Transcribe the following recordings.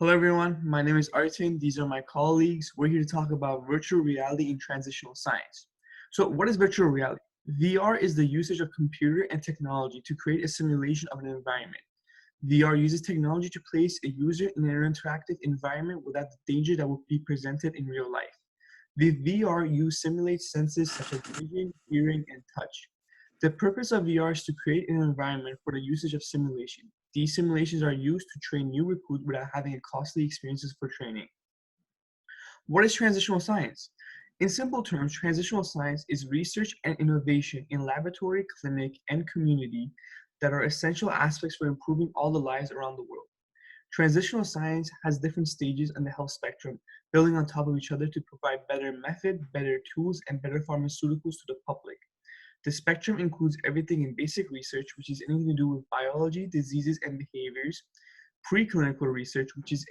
Hello everyone, my name is Artin. These are my colleagues. We're here to talk about virtual reality in transitional science. So what is virtual reality? VR is the usage of computer and technology to create a simulation of an environment. VR uses technology to place a user in an interactive environment without the danger that would be presented in real life. The VR use simulates senses such as vision, hearing, and touch. The purpose of VR is to create an environment for the usage of simulation. These simulations are used to train new recruits without having costly experiences for training. What is transitional science? In simple terms, transitional science is research and innovation in laboratory, clinic, and community that are essential aspects for improving all the lives around the world. Transitional science has different stages on the health spectrum, building on top of each other to provide better method, better tools, and better pharmaceuticals to the public. The spectrum includes everything in basic research, which is anything to do with biology, diseases, and behaviors, preclinical research, which is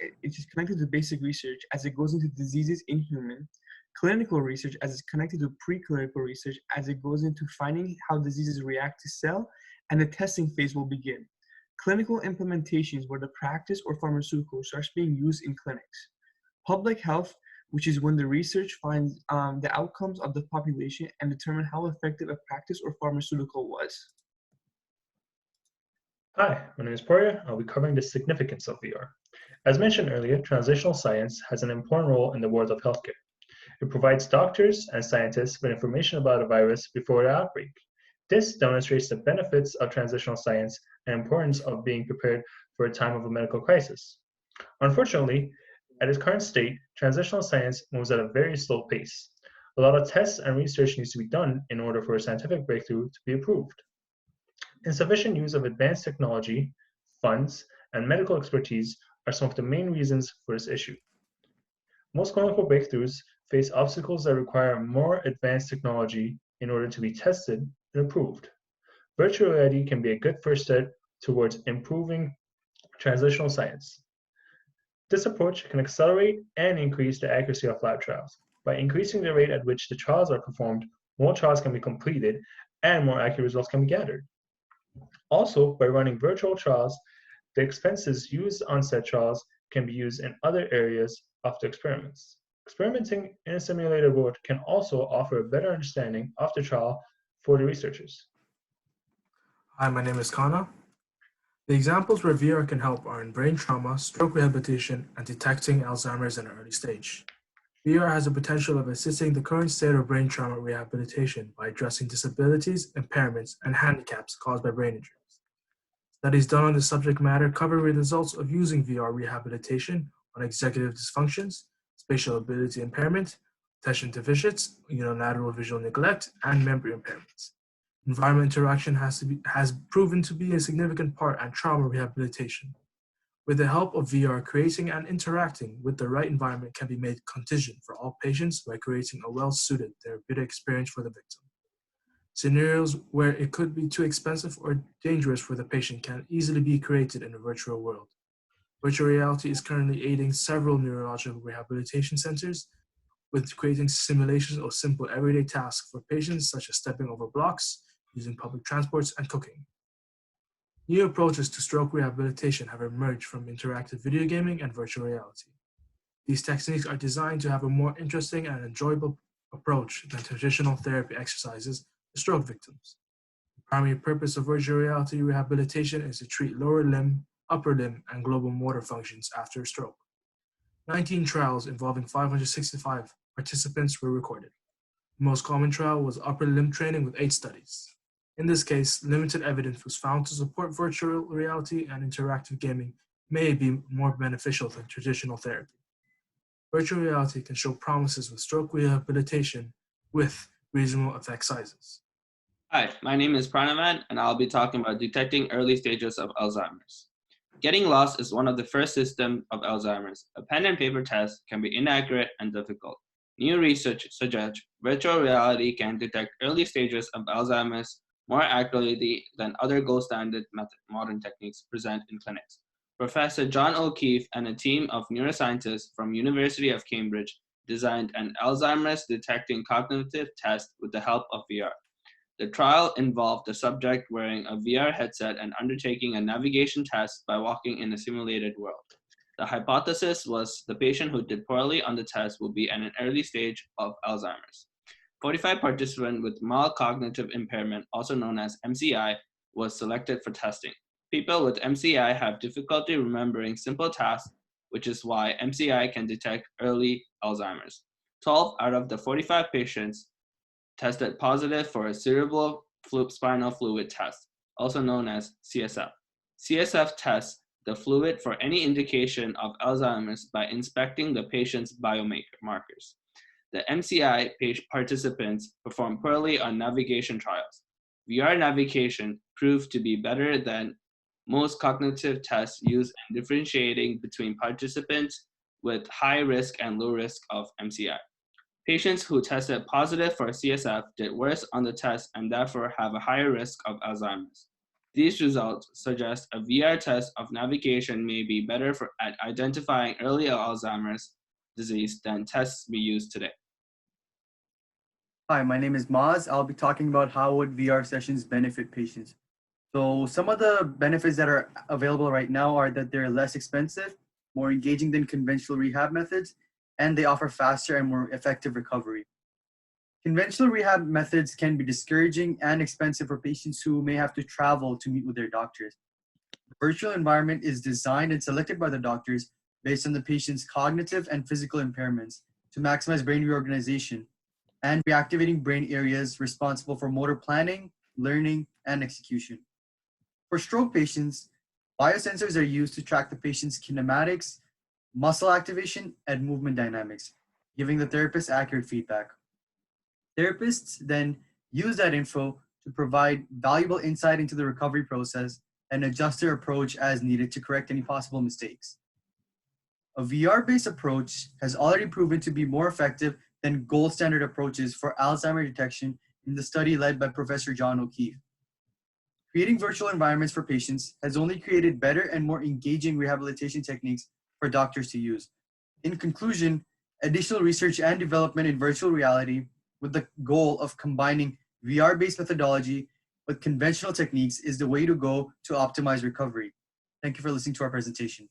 connected to basic research as it goes into diseases in human, clinical research as it's connected to preclinical research as it goes into finding how diseases react to cell, and the testing phase will begin. Clinical implementations where the practice or pharmaceutical starts being used in clinics. Public health, which is when the research finds the outcomes of the population and determine how effective a practice or pharmaceutical was. Hi, my name is Poria. I'll be covering the significance of VR. As mentioned earlier, translational science has an important role in the world of healthcare. It provides doctors and scientists with information about a virus before the outbreak. This demonstrates the benefits of transitional science and importance of being prepared for a time of a medical crisis. Unfortunately, at its current state, transitional science moves at a very slow pace. A lot of tests and research needs to be done in order for a scientific breakthrough to be approved. Insufficient use of advanced technology, funds, and medical expertise are some of the main reasons for this issue. Most clinical breakthroughs face obstacles that require more advanced technology in order to be tested and approved. Virtual reality can be a good first step towards improving translational science. This approach can accelerate and increase the accuracy of lab trials. By increasing the rate at which the trials are performed, more trials can be completed and more accurate results can be gathered. Also, by running virtual trials, the expenses used on said trials can be used in other areas of the experiments. Experimenting in a simulated world can also offer a better understanding of the trial for the researchers. Hi, my name is Kana. The examples where VR can help are in brain trauma, stroke rehabilitation, and detecting Alzheimer's in an early stage. VR has the potential of assisting the current state of brain trauma rehabilitation by addressing disabilities, impairments, and handicaps caused by brain injuries. Studies done on the subject matter cover the results of using VR rehabilitation on executive dysfunctions, spatial ability impairment, attention deficits, unilateral visual neglect, and memory impairments. Environment interaction has proven to be a significant part in trauma rehabilitation. With the help of VR, creating and interacting with the right environment can be made contingent for all patients by creating a well-suited therapeutic experience for the victim. Scenarios where it could be too expensive or dangerous for the patient can easily be created in a virtual world. Virtual reality is currently aiding several neurological rehabilitation centers with creating simulations of simple everyday tasks for patients such as stepping over blocks, using public transports, and cooking. New approaches to stroke rehabilitation have emerged from interactive video gaming and virtual reality. These techniques are designed to have a more interesting and enjoyable approach than traditional therapy exercises to stroke victims. The primary purpose of virtual reality rehabilitation is to treat lower limb, upper limb, and global motor functions after a stroke. 19 trials involving 565 participants were recorded. The most common trial was upper limb training with 8 studies. In this case, limited evidence was found to support virtual reality, and interactive gaming may be more beneficial than traditional therapy. Virtual reality can show promises with stroke rehabilitation with reasonable effect sizes. Hi, my name is Pranavan, and I'll be talking about detecting early stages of Alzheimer's. Getting lost is one of the first symptoms of Alzheimer's. A pen and paper test can be inaccurate and difficult. New research suggests virtual reality can detect early stages of Alzheimer's more accurately than other gold standard modern techniques present in clinics. Professor John O'Keefe and a team of neuroscientists from University of Cambridge designed an Alzheimer's detecting cognitive test with the help of VR. The trial involved the subject wearing a VR headset and undertaking a navigation test by walking in a simulated world. The hypothesis was the patient who did poorly on the test will be at an early stage of Alzheimer's. 45 participants with mild cognitive impairment, also known as MCI, was selected for testing. People with MCI have difficulty remembering simple tasks, which is why MCI can detect early Alzheimer's. 12 out of the 45 patients tested positive for a cerebral spinal fluid test, also known as CSF. CSF tests the fluid for any indication of Alzheimer's by inspecting the patient's biomarkers. The MCI participants performed poorly on navigation trials. VR navigation proved to be better than most cognitive tests used in differentiating between participants with high risk and low risk of MCI. Patients who tested positive for CSF did worse on the test and therefore have a higher risk of Alzheimer's. These results suggest a VR test of navigation may be better at identifying early Alzheimer's disease than tests we use today. Hi, my name is Maz. I'll be talking about how would VR sessions benefit patients. So some of the benefits that are available right now are that they're less expensive, more engaging than conventional rehab methods, and they offer faster and more effective recovery. Conventional rehab methods can be discouraging and expensive for patients who may have to travel to meet with their doctors. The virtual environment is designed and selected by the doctors based on the patient's cognitive and physical impairments to maximize brain reorganization and reactivating brain areas responsible for motor planning, learning, and execution. For stroke patients, biosensors are used to track the patient's kinematics, muscle activation, and movement dynamics, giving the therapist accurate feedback. Therapists then use that info to provide valuable insight into the recovery process and adjust their approach as needed to correct any possible mistakes. A VR-based approach has already proven to be more effective than gold standard approaches for Alzheimer's detection in the study led by Professor John O'Keefe. Creating virtual environments for patients has only created better and more engaging rehabilitation techniques for doctors to use. In conclusion, additional research and development in virtual reality with the goal of combining VR-based methodology with conventional techniques is the way to go to optimize recovery. Thank you for listening to our presentation.